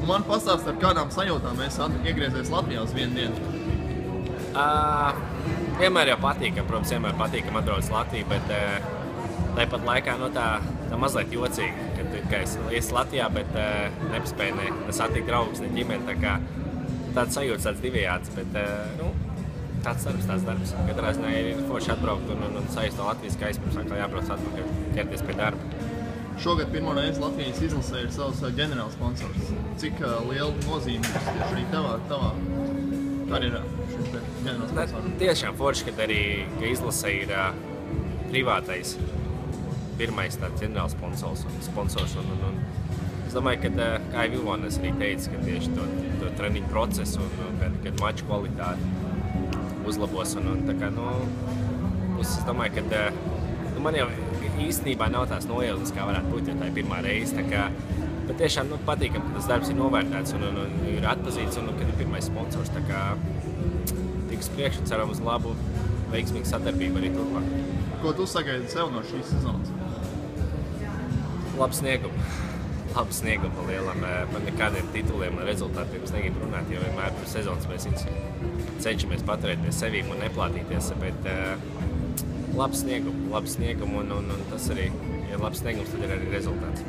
man pastāst, ar kādām sajūtām mēs iegriezies Latvijā uz vienu dienu? Vienmēr jau patīkam, protams, vienmēr patīkam atbrauc Latviju, bet tāpat laikā tā mazliet jocīgi, ka es esmu Latvijā, bet nepaspēju ne satikt draugus, ne ģimeni, tā kā tāds sajūtas, tāds divējāds, bet tāds darbs. Katrā ziņā ir forši atbraukt un sajust no Latvijas, ka pirms atkal jābrauc atpakaļ, ķerties pie darba. Šogad pirmo reizi Latvijas izlasē ir savs ģenerālsponsors. Cik liela nozīme tieši arī tavā karjerā šis ģenerālsponsors? Tiešām forši, kad arī izlasē ir privātais pirmais tāds ģenerālsponsors. Es domāju, ka, kā jau Vilvonis arī teica, ka tieši to treniņu procesu un kad maču kvalitāti uzlabos. Es domāju, ka man jau īstenībā nav tās nojausmas, kā varētu būt, jo tā ir pirmā reize. Bet tiešām patīkam, ka tas darbs ir novērtēts un ir atpazīts un kad ir pirmais sponsors. Tiks priekš un ceram uz labu, veiksmīgu sadarbību arī turpmāk. Ko tu sagaidi sev no šīs sezonas? Labu sniegumu lielam. Par nekādiem tituliem un rezultātiem es negribu runāt, jo vienmēr par sezonas mēs cenšamies paturēt pie sevīm un neplātīties. Bet labu sniegumu un tas arī, ja labs sniegums, tad ir arī rezultāts.